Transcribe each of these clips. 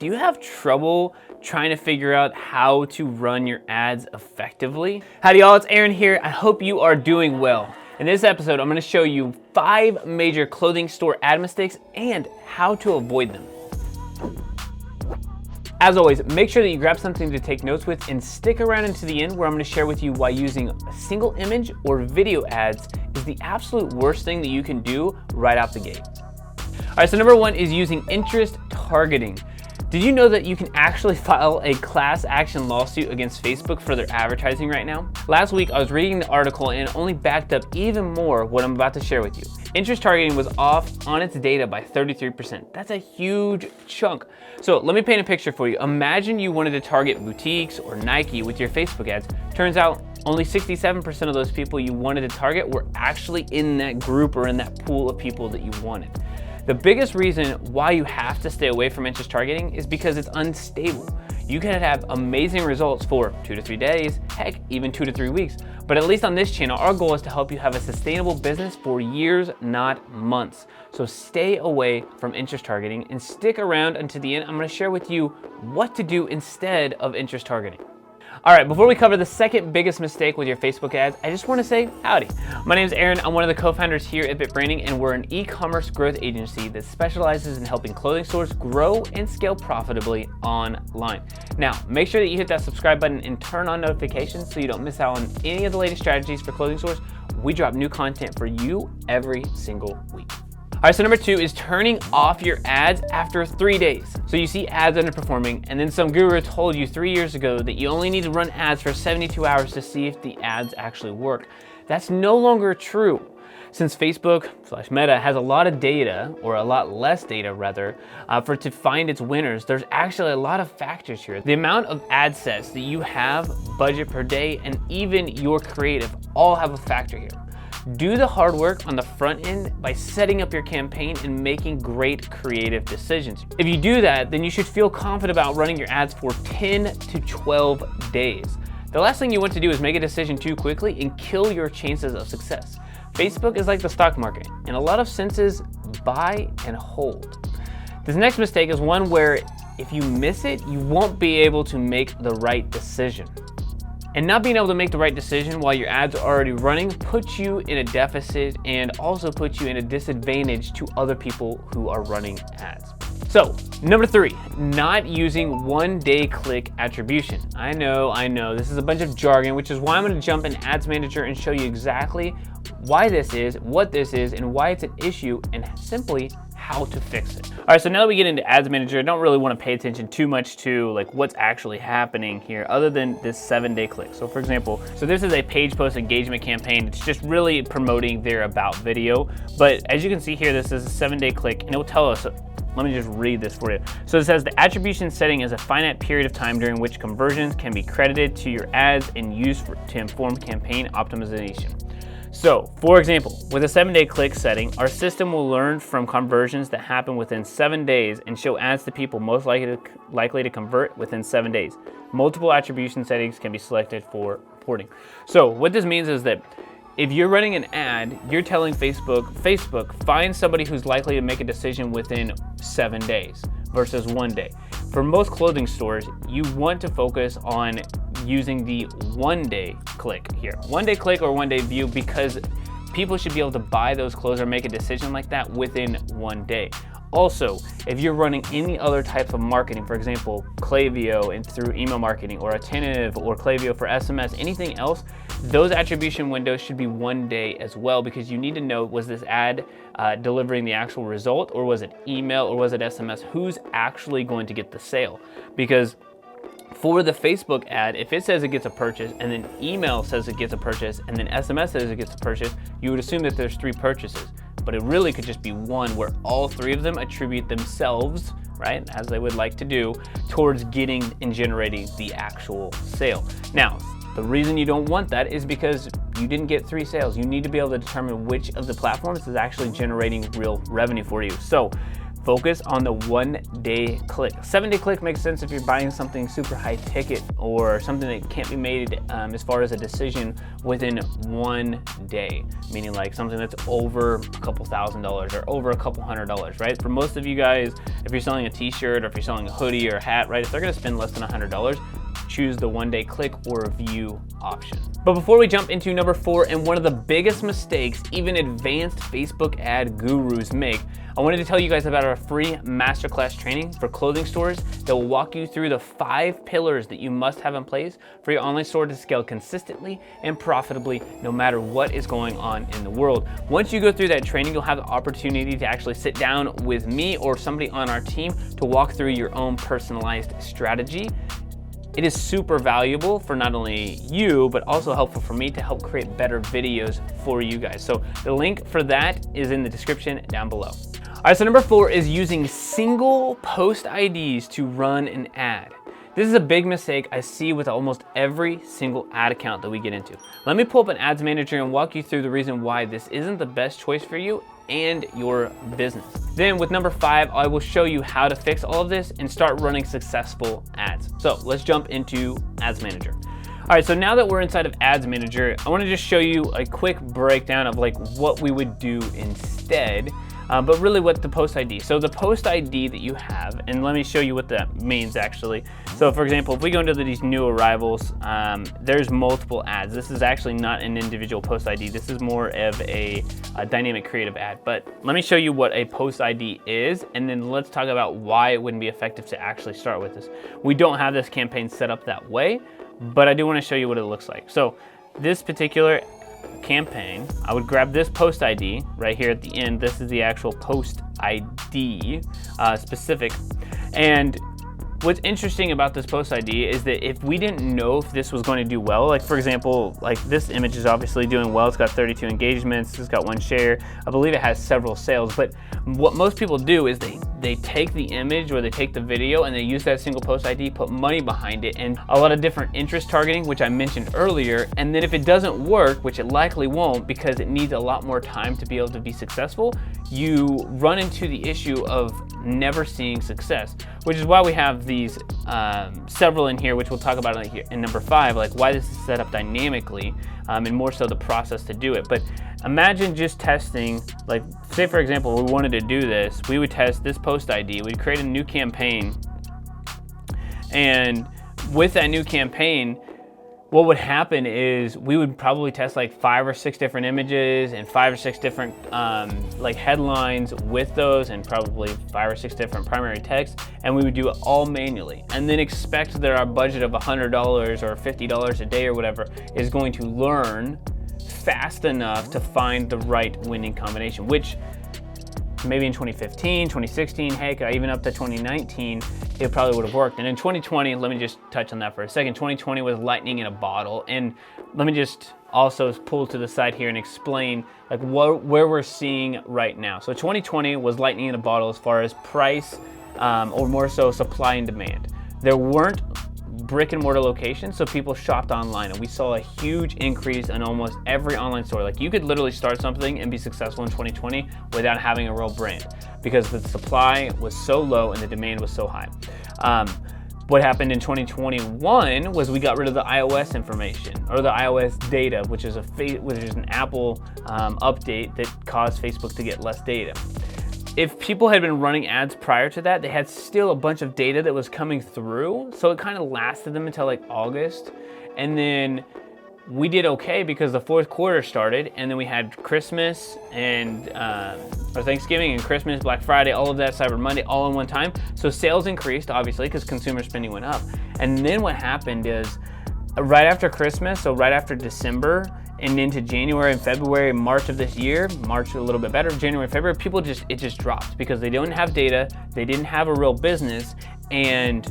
Do you have trouble trying to figure out how to run your ads effectively? Howdy y'all, it's Aaron here. I hope you are doing well. In this episode, I'm going to show you 5 major clothing store ad mistakes and how to avoid them. As always, make sure that you grab something to take notes with and stick around into the end where I'm going to share with you why using a single image or video ads is the absolute worst thing that you can do right out the gate. All right, so number 1 is using interest targeting. Did you know that you can actually file a class action lawsuit against Facebook for their advertising right now? Last week, I was reading the article and it only backed up even more what I'm about to share with you. Interest targeting was off on its data by 33%. That's a huge chunk. So let me paint a picture for you. Imagine you wanted to target boutiques or Nike with your Facebook ads. Turns out only 67% of those people you wanted to target were actually in that group or in that pool of people that you wanted. The biggest reason why you have to stay away from interest targeting is because it's unstable. You can have amazing results for 2 to 3 days, heck, even 2 to 3 weeks. But at least on this channel, our goal is to help you have a sustainable business for years, not months. So stay away from interest targeting and stick around until the end. I'm gonna share with you what to do instead of interest targeting. All right, before we cover the second biggest mistake with your Facebook ads, I just want to say howdy. My name is Aaron. I'm one of the co-founders here at Bit Branding, and we're an e-commerce growth agency that specializes in helping clothing stores grow and scale profitably online. Now, make sure that you hit that subscribe button and turn on notifications so you don't miss out on any of the latest strategies for clothing stores. We drop new content for you every single week. All right, so number 2 is turning off your ads after 3 days. So you see ads underperforming, and then some guru told you 3 years ago that you only need to run ads for 72 hours to see if the ads actually work. That's no longer true. Since Facebook/Meta has a lot of data, or a lot less data rather, to find its winners, there's actually a lot of factors here. The amount of ad sets that you have, budget per day, and even your creative all have a factor here. Do the hard work on the front end by setting up your campaign and making great creative decisions. If you do that, then you should feel confident about running your ads for 10 to 12 days. The last thing you want to do is make a decision too quickly and kill your chances of success. Facebook is like the stock market. In a lot of senses, buy and hold. This next mistake is one where if you miss it, you won't be able to make the right decision. And not being able to make the right decision while your ads are already running puts you in a deficit and also puts you in a disadvantage to other people who are running ads. So, number 3, not using one-day click attribution. I know, this is a bunch of jargon, which is why I'm gonna jump in Ads Manager and show you exactly why this is, what this is, and why it's an issue, and simply how to fix it. All right, so now that we get into Ads Manager, I don't really want to pay attention too much to like what's actually happening here other than this 7-day click. So for example, this is a page post engagement campaign. It's just really promoting their about video. But as you can see here, this is a 7-day click and it will tell us, let me just read this for you. So it says the attribution setting is a finite period of time during which conversions can be credited to your ads and used to inform campaign optimization. So, for example, with a 7-day click setting, our system will learn from conversions that happen within 7 days and show ads to people most likely to convert within 7 days. Multiple attribution settings can be selected for reporting. So what this means is that if you're running an ad, you're telling Facebook, find somebody who's likely to make a decision within 7 days versus 1 day. For most clothing stores, you want to focus on using the 1-day click here. 1-day click or 1-day view, because people should be able to buy those clothes or make a decision like that within 1 day. Also, if you're running any other type of marketing, for example, Klaviyo and through email marketing, or Attentive or Klaviyo for SMS, anything else, those attribution windows should be 1 day as well, because you need to know, was this ad delivering the actual result, or was it email, or was it SMS? Who's actually going to get the sale? Because for the Facebook ad, if it says it gets a purchase and then email says it gets a purchase and then SMS says it gets a purchase, you would assume that there's 3 purchases. But it really could just be one where all 3 of them attribute themselves, right, as they would like to do, towards getting and generating the actual sale. Now, the reason you don't want that is because you didn't get 3 sales. You need to be able to determine which of the platforms is actually generating real revenue for you. So focus on the 1 day click. 7 day click makes sense if you're buying something super high ticket or something that can't be made as far as a decision within 1 day, meaning like something that's over a couple $1,000s or over a couple $100, right? For most of you guys, if you're selling a t-shirt or if you're selling a hoodie or a hat, right, if they're gonna spend less than $100, choose the 1 day click or view option. But before we jump into number 4, and one of the biggest mistakes even advanced Facebook ad gurus make, I wanted to tell you guys about our free masterclass training for clothing stores that will walk you through the 5 pillars that you must have in place for your online store to scale consistently and profitably no matter what is going on in the world. Once you go through that training, you'll have the opportunity to actually sit down with me or somebody on our team to walk through your own personalized strategy. It is super valuable for not only you, but also helpful for me to help create better videos for you guys. So the link for that is in the description down below. All right, so number 4 is using single post IDs to run an ad. This is a big mistake I see with almost every single ad account that we get into. Let me pull up an ads manager and walk you through the reason why this isn't the best choice for you and your business. Then with number 5, I will show you how to fix all of this and start running successful ads. So let's jump into Ads Manager. All right, so now that we're inside of Ads Manager, I wanna just show you a quick breakdown of like what we would do instead, but really what the post ID. So the post ID that you have, and let me show you what that means actually. So for example, if we go into these new arrivals, there's multiple ads. This is actually not an individual post ID. This is more of a dynamic creative ad. But let me show you what a post ID is, and then let's talk about why it wouldn't be effective to actually start with this. We don't have this campaign set up that way, but I do want to show you what it looks like. So this particular campaign, I would grab this post ID right here at the end. This is the actual post ID specific. And what's interesting about this post ID is that if we didn't know if this was going to do well, like for example, like this image is obviously doing well. It's got 32 engagements, it's got 1 share. I believe it has several sales, but what most people do is they take the image or they take the video and they use that single post ID, put money behind it and a lot of different interest targeting, which I mentioned earlier. And then if it doesn't work, which it likely won't because it needs a lot more time to be able to be successful, you run into the issue of never seeing success, which is why we have these several in here, which we'll talk about in number 5, like why this is set up dynamically and more so the process to do it. But imagine just testing, like say for example, we wanted to do this, we would test this post ID, we'd create a new campaign, and with that new campaign, what would happen is we would probably test like 5 or 6 different images and 5 or 6 different like headlines with those, and probably 5 or 6 different primary text, and we would do it all manually, and then expect that our budget of $100 or $50 a day or whatever is going to learn fast enough to find the right winning combination, which maybe in 2015, 2016, heck, even up to 2019, it probably would have worked. And in 2020, let me just touch on that for a second. 2020 was lightning in a bottle. And let me just also pull to the side here and explain like where we're seeing right now. So 2020 was lightning in a bottle as far as price or more so supply and demand. There weren't brick and mortar locations, so people shopped online, and we saw a huge increase in almost every online store. Like you could literally start something and be successful in 2020 without having a real brand because the supply was so low and the demand was so high. What happened in 2021 was we got rid of the iOS information or the iOS data, which is an Apple update that caused Facebook to get less data. If people had been running ads prior to that, they had still a bunch of data that was coming through. So it kind of lasted them until like August. And then we did okay because the 4th quarter started, and then we had Christmas and or Thanksgiving and Christmas, Black Friday, all of that, Cyber Monday, all in one time. So sales increased, obviously, because consumer spending went up. And then what happened is right after Christmas, so right after December, and into January and February, March of this year, March a little bit better, January, February, it just dropped because they don't have data, they didn't have a real business, and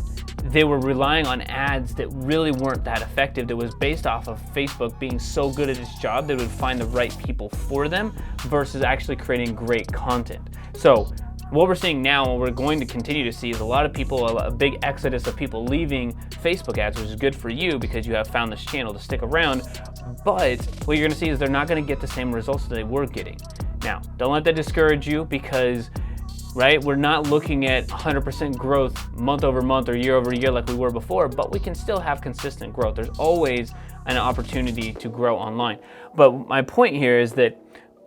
they were relying on ads that really weren't that effective, that was based off of Facebook being so good at its job that it would find the right people for them versus actually creating great content. So what we're seeing now, and we're going to continue to see, is a lot of people, a big exodus of people leaving Facebook ads, which is good for you because you have found this channel to stick around. But what you're gonna see is they're not gonna get the same results that they were getting. Now, don't let that discourage you because right? We're not looking at 100% growth month over month or year over year like we were before, but we can still have consistent growth. There's always an opportunity to grow online. But my point here is that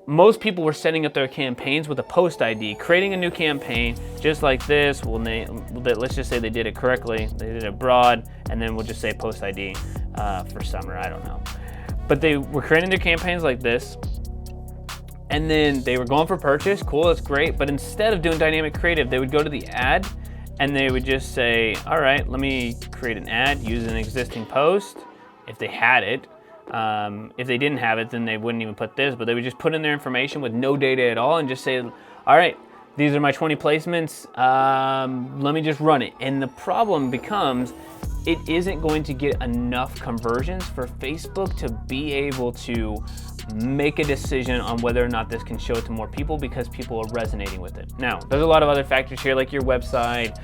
most people were setting up their campaigns with a post ID, creating a new campaign just like this. Let's just say they did it correctly. They did it broad, and then we'll just say post ID for summer, I don't know. But they were creating their campaigns like this, and then they were going for purchase. Cool, that's great. But instead of doing dynamic creative, they would go to the ad and they would just say, all right, let me create an ad, use an existing post if they had it. If they didn't have it, then they wouldn't even put this, but they would just put in their information with no data at all and just say, all right, these are my 20 placements. Let me just run it. And the problem becomes, it isn't going to get enough conversions for Facebook to be able to make a decision on whether or not this can show it to more people because people are resonating with it. Now, there's a lot of other factors here, like your website,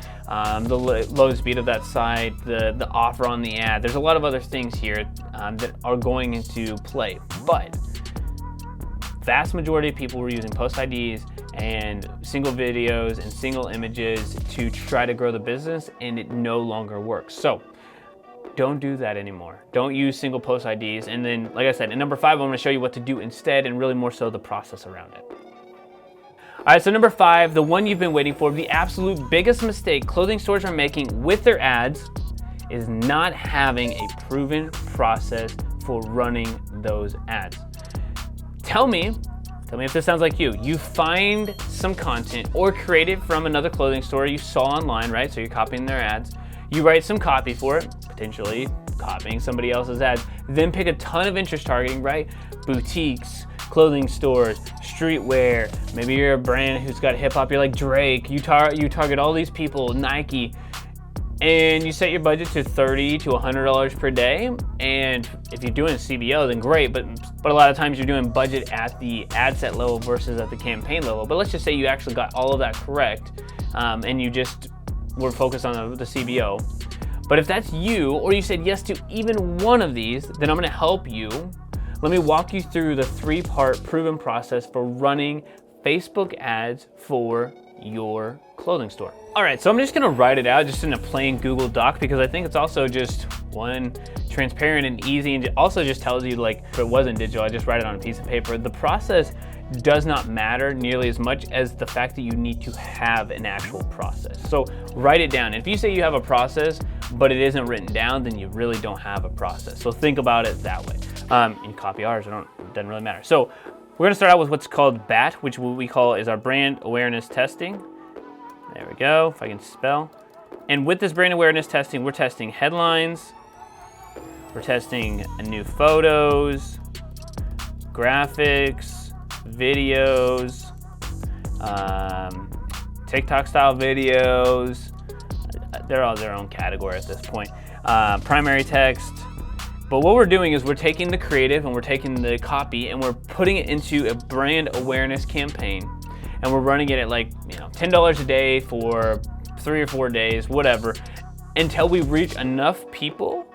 the load speed of that site, the offer on the ad. There's a lot of other things here that are going into play, but vast majority of people were using post IDs and single videos and single images to try to grow the business, and it no longer works. So don't do that anymore. Don't use single post IDs. And then, like I said, in number 5, I'm gonna show you what to do instead, and really more so the process around it. All right, so number 5, the one you've been waiting for, the absolute biggest mistake clothing stores are making with their ads is not having a proven process for running those ads. Tell me if this sounds like you. You find some content or create it from another clothing store you saw online, right? So you're copying their ads. You write some copy for it, potentially copying somebody else's ads, then pick a ton of interest targeting, right? Boutiques, clothing stores, streetwear, maybe you're a brand who's got hip hop, you're like Drake, you target all these people, Nike, and you set your budget to $30 to $100 per day. And if you're doing CBO, then great, but a lot of times you're doing budget at the ad set level versus at the campaign level. But let's just say you actually got all of that correct, and you just were focused on the CBO. But if that's you, or you said yes to even one of these, then I'm gonna help you. Let me walk you through the 3-part proven process for running Facebook ads for your clothing store. All right, so I'm just gonna write it out just in a plain Google Doc because I think it's also just one, transparent and easy, and it also just tells you, like, if it wasn't digital, I just write it on a piece of paper. The process does not matter nearly as much as the fact that you need to have an actual process. So write it down. If you say you have a process, but it isn't written down, then you really don't have a process. So think about it that way. And copy ours, it doesn't really matter. So we're gonna start out with what's called BAT, which what we call is our brand awareness testing. There we go, if I can spell. And with this brand awareness testing, we're testing headlines, we're testing new photos, graphics, videos, TikTok style videos. They're all their own category at this point. Primary text. But what we're doing is we're taking the creative and we're taking the copy and we're putting it into a brand awareness campaign, and we're running it at, like, $10 a day for 3 or 4 days, whatever, until we reach enough people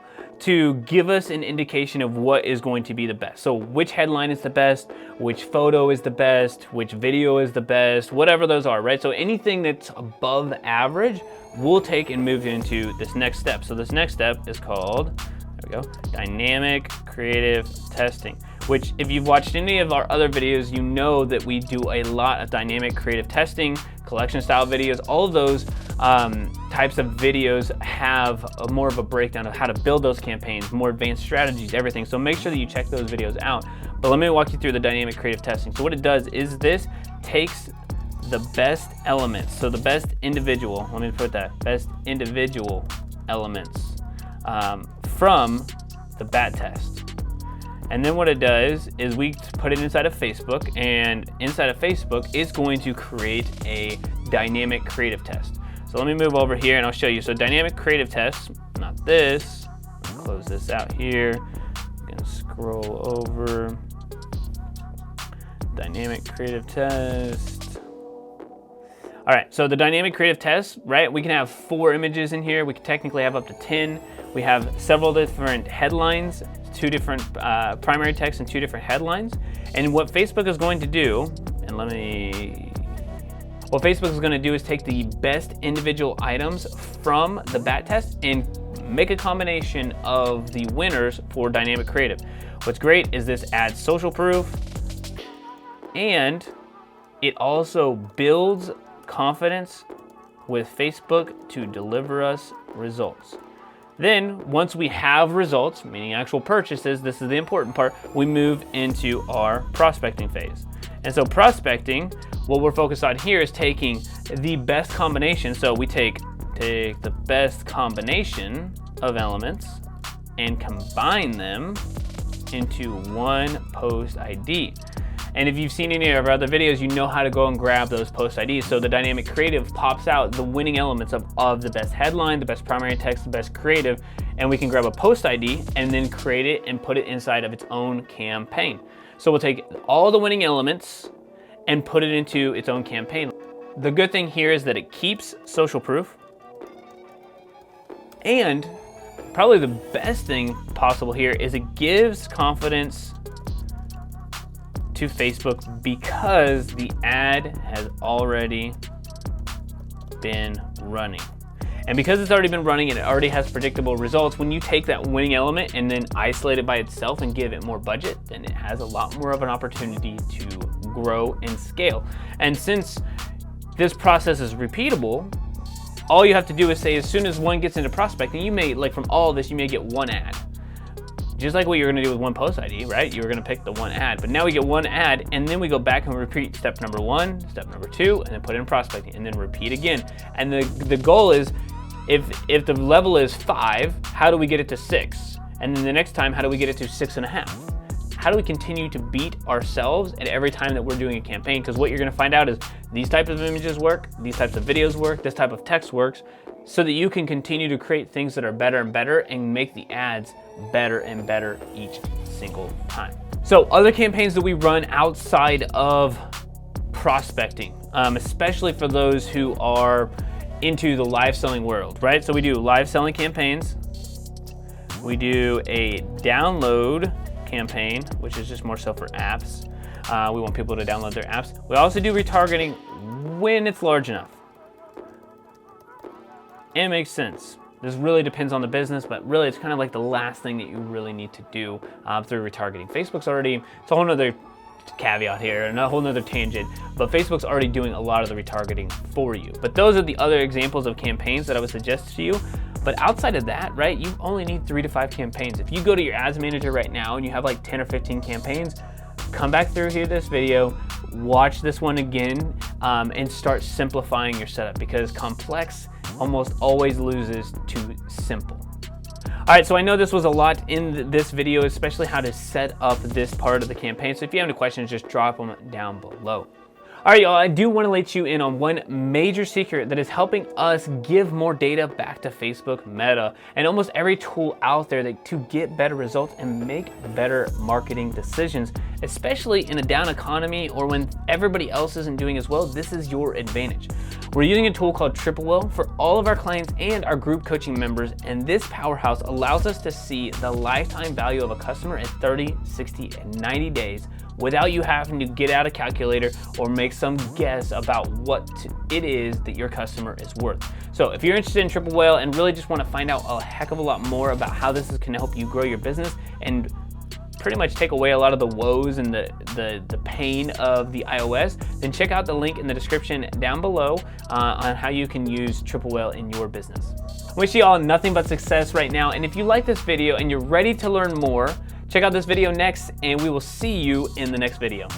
to give us an indication of what is going to be the best. So which headline is the best, which photo is the best, which video is the best, whatever those are, right? So anything that's above average, we'll take and move into this next step. So this next step is called, there we go, dynamic creative testing, which if you've watched any of our other videos, you know that we do a lot of dynamic creative testing, collection style videos. All of those types of videos have more of a breakdown of how to build those campaigns, more advanced strategies, everything. So make sure that you check those videos out. But let me walk you through the dynamic creative testing. So what it does is this takes the best elements, so the best individual, let me put that, best individual elements from the BAT test. And then what it does is we put it inside of Facebook, and inside of Facebook, it's going to create a dynamic creative test. So let me move over here and I'll show you. So dynamic creative test, not this, I'll close this out here. I'm gonna scroll over, dynamic creative test. All right, so the dynamic creative test, right? We can have 4 images in here. We can technically have up to 10. We have several different headlines, 2 different primary text and 2 different headlines. And what Facebook is going to do, and let me What Facebook is gonna do is take the best individual items from the BAT test and make a combination of the winners for dynamic creative. What's great is this adds social proof, and it also builds confidence with Facebook to deliver us results. Then, once we have results, meaning actual purchases, this is the important part, we move into our prospecting phase. And so prospecting, what we're focused on here is taking the best combination. So we take the best combination of elements and combine them into one post ID. And if you've seen any of our other videos, you know how to go and grab those post IDs. So the dynamic creative pops out the winning elements of the best headline, the best primary text, the best creative, and we can grab a post ID and then create it and put it inside of its own campaign. So we'll take all the winning elements and put it into its own campaign. The good thing here is that it keeps social proof, and probably the best thing possible here is it gives confidence to Facebook because the ad has already been running. And because it's already been running and it already has predictable results, when you take that winning element and then isolate it by itself and give it more budget, then it has a lot more of an opportunity to grow and scale. And since this process is repeatable, all you have to do is say, as soon as one gets into prospecting, you may, like from all of this, you may get one ad. Just like what you're gonna do with one post ID, right? You were gonna pick the one ad, but now we get one ad, and then we go back and repeat step number 1, step number 2, and then put it in prospecting, and then repeat again. And the goal is, if the level is 5, how do we get it to 6? And then the next time, how do we get it to 6.5? How do we continue to beat ourselves at every time that we're doing a campaign? Because what you're gonna find out is these types of images work, these types of videos work, this type of text works, so that you can continue to create things that are better and better and make the ads better and better each single time. So other campaigns that we run outside of prospecting, especially for those who are into the live selling world, right? So we do live selling campaigns. We do a download campaign, which is just more so for apps. We want people to download their apps. We also do retargeting when it's large enough. It makes sense. This really depends on the business, but really it's kind of like the last thing that you really need to do through retargeting. Facebook's already, it's a whole nother caveat here and a whole nother tangent, but Facebook's already doing a lot of the retargeting for you. But those are the other examples of campaigns that I would suggest to you. But outside of that, right, you only need 3 to 5 campaigns. If you go to your ads manager right now and you have like 10 or 15 campaigns, come back through here this video, watch this one again, and start simplifying your setup, because complex almost always loses to simple. All right, so I know this was a lot in this video, especially how to set up this part of the campaign. So if you have any questions, just drop them down below. All right, y'all, I do want to let you in on one major secret that is helping us give more data back to Facebook Meta and almost every tool out there to get better results and make better marketing decisions, especially in a down economy or when everybody else isn't doing as well. This is your advantage. We're using a tool called Attribution for all of our clients and our group coaching members, and this powerhouse allows us to see the lifetime value of a customer in 30, 60, and 90 days without you having to get out a calculator or make some guess about what it is that your customer is worth. So if you're interested in Triple Whale and really just want to find out a heck of a lot more about how this can help you grow your business and pretty much take away a lot of the woes and the pain of the iOS, then check out the link in the description down below on how you can use Triple Whale in your business. I wish you all nothing but success right now, and if you like this video and you're ready to learn more, check out this video next, and we will see you in the next video.